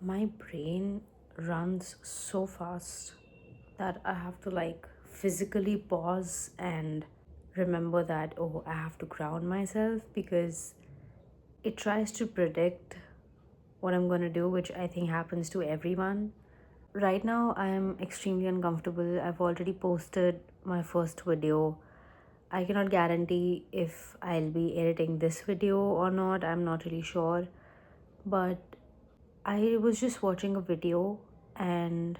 My brain runs so fast that I have to physically pause and remember that, oh, I have to ground myself because it tries to predict what I'm going to do, which I think happens to everyone. Right now, I am extremely uncomfortable. I've already posted my first video. I cannot guarantee if I'll be editing this video or not. I'm not really sure. But I was just watching a video, and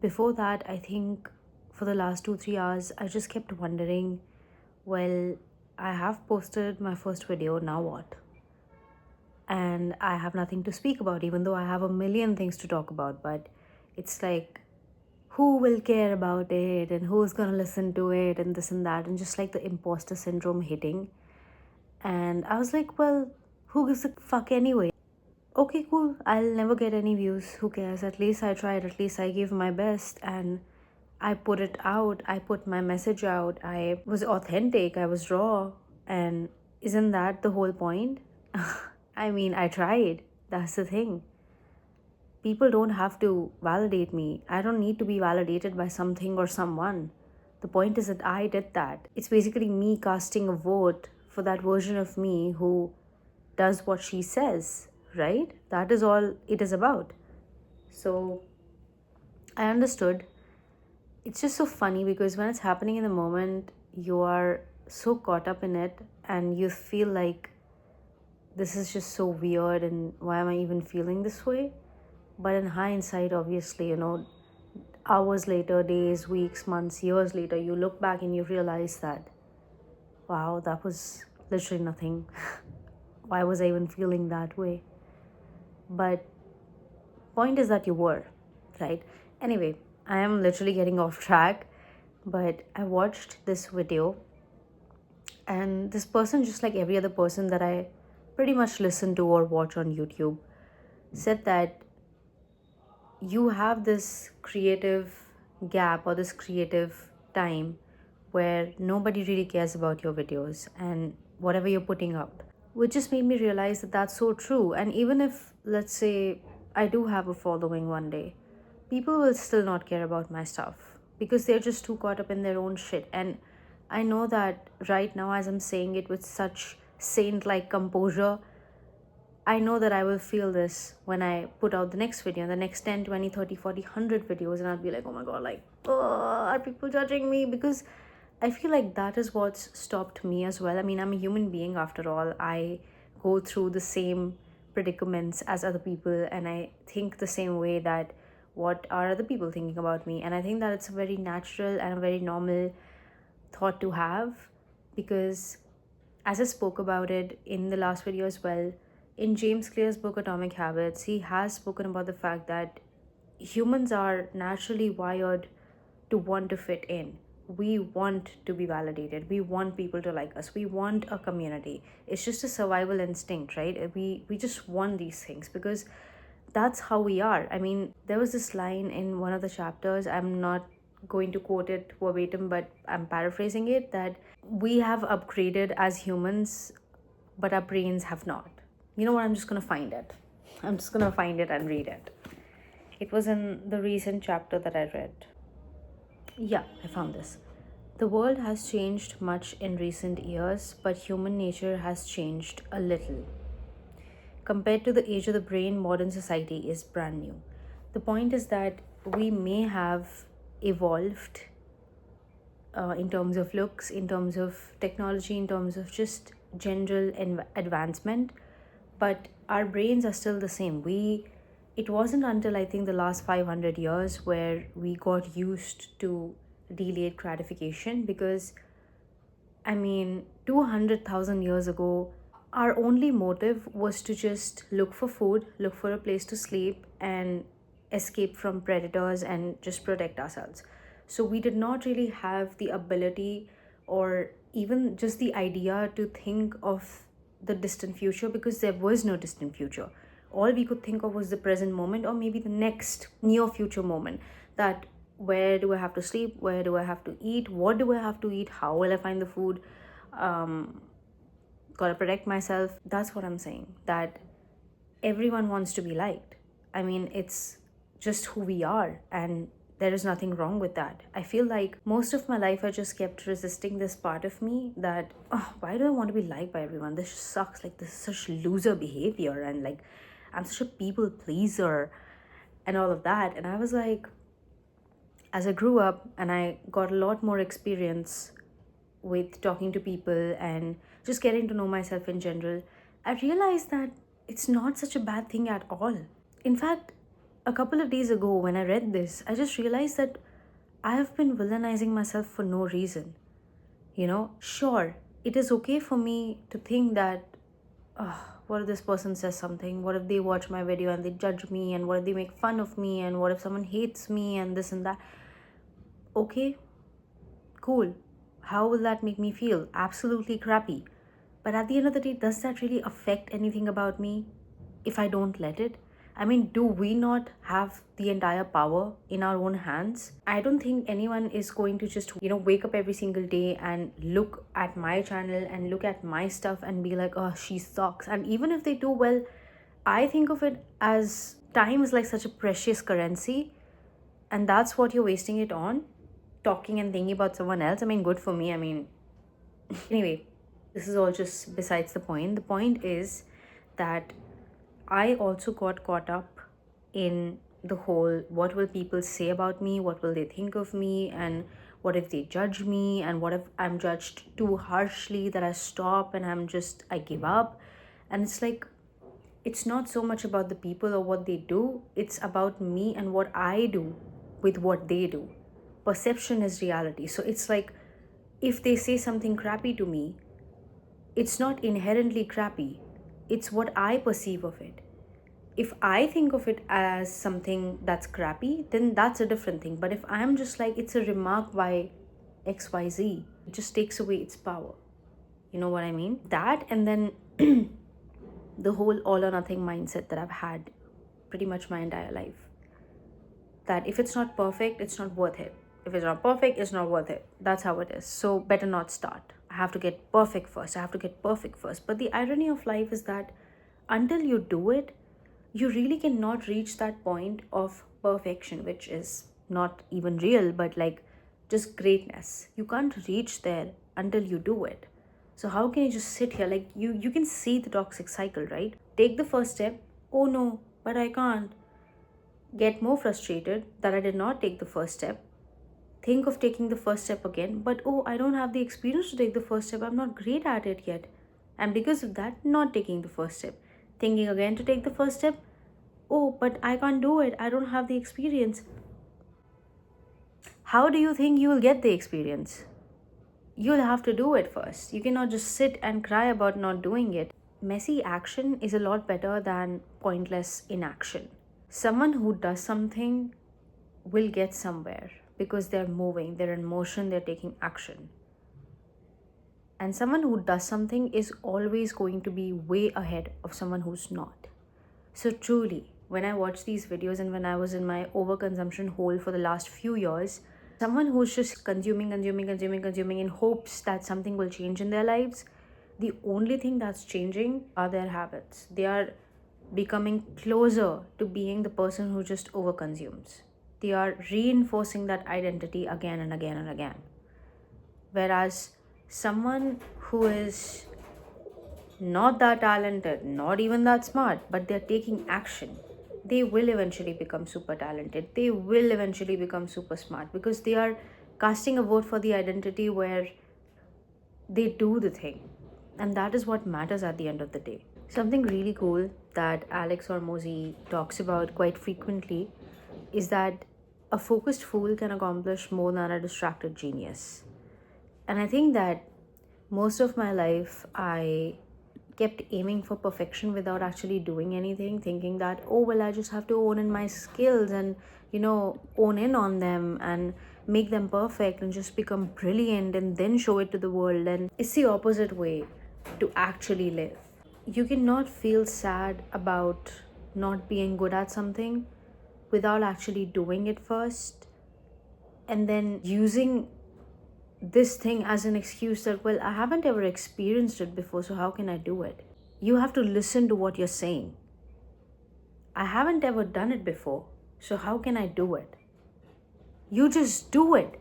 before that, I think for the last 2 3 hours, I just kept wondering, well, I have posted my first video, now what? And I have nothing to speak about, even though I have a million things to talk about. But it's like, who will care about it and who's gonna listen to it and this and that, and just like the imposter syndrome hitting. And I was like, well, who gives a fuck anyway? Okay, cool. I'll never get any views. Who cares? At least I tried. At least I gave my best and I put it out. I put my message out. I was authentic. I was raw. And isn't that the whole point? I mean, I tried. That's the thing. People don't have to validate me. I don't need to be validated by something or someone. The point is that I did that. It's basically me casting a vote for that version of me who does what she says, right? That is all it is about. So I understood. It's just so funny because when it's happening in the moment, you are so caught up in it and you feel like this is just so weird and why am I even feeling this way? But in hindsight, obviously, hours later, days, weeks, months, years later, you look back and you realize that, wow, that was literally nothing. Why was I even feeling that way? But point is that you were, right? Anyway, I am literally getting off track, but I watched this video, and this person, just like every other person that I pretty much listen to or watch on YouTube, said that you have this creative gap or this creative time where nobody really cares about your videos and whatever you're putting up, which just made me realize that that's so true. And even if, let's say, I do have a following one day, people will still not care about my stuff because they're just too caught up in their own shit. And I know that right now, as I'm saying it with such saint like composure, I know that I will feel this when I put out the next video, the next 10, 20, 30, 40, 100 videos, and I'll be like, oh my god, like, oh, are people judging me? Because I feel like that is what's stopped me as well. I mean, I'm a human being after all. I go through the same predicaments as other people, and I think the same way that what are other people thinking about me. And I think that it's a very natural and a very normal thought to have because, as I spoke about it in the last video as well, in James Clear's book Atomic Habits, he has spoken about the fact that humans are naturally wired to want to fit in. We want to be validated. We want people to like us. We want a community. It's just a survival instinct, right? We just want these things because that's how we are. I mean, there was this line in one of the chapters. I'm not going to quote it verbatim, but I'm paraphrasing it, that we have upgraded as humans, but our brains have not. You know what? I'm just going to find it. I'm just going to find it and read it. It was in the recent chapter that I read. Yeah, I found this. The world has changed much in recent years, but human nature has changed a little. Compared to the age of the brain, modern society is brand new. The point is that we may have evolved in terms of looks, in terms of technology, in terms of just general advancement, but our brains are still the same. It wasn't until I think the last 500 years where we got used to delayed gratification because I mean, 200,000 years ago, our only motive was to just look for food, look for a place to sleep, and escape from predators and just protect ourselves. So we did not really have the ability or even just the idea to think of the distant future because there was no distant future. All we could think of was the present moment or maybe the next near future moment, that where do I have to sleep, where do I have to eat, what do I have to eat, how will I find the food, um, gotta protect myself. That's what I'm saying, that everyone wants to be liked. I mean, it's just who we are, and there is nothing wrong with that. I feel like most of my life I just kept resisting this part of me that, oh, why do I want to be liked by everyone? This sucks. Like, this is such loser behavior, and like, I'm such a people pleaser, and all of that. And I was like, as I grew up and I got a lot more experience with talking to people and just getting to know myself in general, I realized that it's not such a bad thing at all. In fact, a couple of days ago when I read this, I just realized that I have been villainizing myself for no reason. Sure, it is okay for me to think that, what if this person says something? What if they watch my video and they judge me? And what if they make fun of me? And what if someone hates me and this and that? Okay, cool. How will that make me feel? Absolutely crappy. But at the end of the day, does that really affect anything about me if I don't let it? I mean, do we not have the entire power in our own hands? I don't think anyone is going to just, wake up every single day and look at my channel and look at my stuff and be like, oh, she sucks. And even if they do, well, I think of it as time is like such a precious currency, and that's what you're wasting it on, talking and thinking about someone else. I mean, good for me. I mean, anyway, this is all just besides the point. The point is that I also got caught up in the whole what will people say about me, what will they think of me, and what if they judge me, and what if I'm judged too harshly that I stop and I give up. And it's like, it's not so much about the people or what they do, it's about me and what I do with what they do. Perception is reality. So it's like, if they say something crappy to me, it's not inherently crappy, it's what I perceive of it. If I think of it as something that's crappy, then that's a different thing. But if I'm just like, it's a remark by XYZ, it just takes away its power. You know what I mean? That, and then the whole all or nothing mindset that I've had pretty much my entire life. That if it's not perfect, it's not worth it. If it's not perfect, it's not worth it. That's how it is. So better not start. I have to get perfect first. I have to get perfect first. But the irony of life is that until you do it, you really cannot reach that point of perfection, which is not even real, but like just greatness. You can't reach there until you do it. So how can you just sit here? Like, you can see the toxic cycle, right? Take the first step. Oh no, but I can't. Get more frustrated that I did not take the first step. Think of taking the first step again, but oh, I don't have the experience to take the first step. I'm not great at it yet. And because of that, not taking the first step. Thinking again to take the first step. Oh, but I can't do it. I don't have the experience. How do you think you will get the experience? You'll have to do it first. You cannot just sit and cry about not doing it. Messy action is a lot better than pointless inaction. Someone who does something will get somewhere because they're moving, they're in motion, they're taking action. And someone who does something is always going to be way ahead of someone who's not. So truly, when I watch these videos and when I was in my overconsumption hole for the last few years, someone who's just consuming in hopes that something will change in their lives, the only thing that's changing are their habits. They are becoming closer to being the person who just overconsumes. They are reinforcing that identity again and again and again. Whereas someone who is not that talented, not even that smart, but they're taking action, they will eventually become super talented. They will eventually become super smart because they are casting a vote for the identity where they do the thing. And that is what matters at the end of the day. Something really cool that Alex Hormozy talks about quite frequently is that a focused fool can accomplish more than a distracted genius. And I think that most of my life I kept aiming for perfection without actually doing anything, thinking that, oh, well, I just have to own in my skills and, own in on them and make them perfect and just become brilliant and then show it to the world. And it's the opposite way to actually live. You cannot feel sad about not being good at something without actually doing it first and then using this thing as an excuse that, well, I haven't ever experienced it before, so how can I do it? You have to listen to what you're saying. I haven't ever done it before. So how can I do it? You just do it.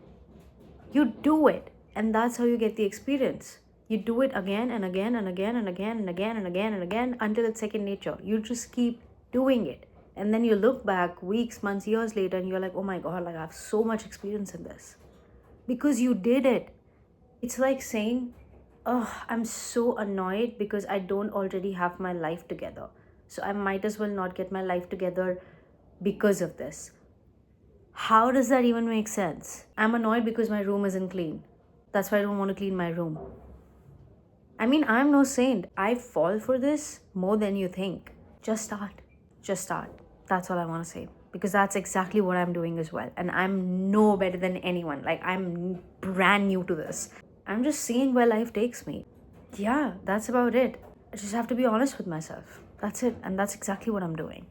You do it. And that's how you get the experience. You do it again and again and again and again and again and again and again until it's second nature. You just keep doing it. And then you look back weeks, months, years later, and you're like, oh my God, like I have so much experience in this. Because you did it. It's like saying, oh, I'm so annoyed because I don't already have my life together. So I might as well not get my life together because of this. How does that even make sense? I'm annoyed because my room isn't clean. That's why I don't want to clean my room. I mean, I'm no saint. I fall for this more than you think. Just start. Just start. That's all I want to say. Because that's exactly what I'm doing as well. And I'm no better than anyone. Like, I'm brand new to this. I'm just seeing where life takes me. Yeah, that's about it. I just have to be honest with myself. That's it. And that's exactly what I'm doing.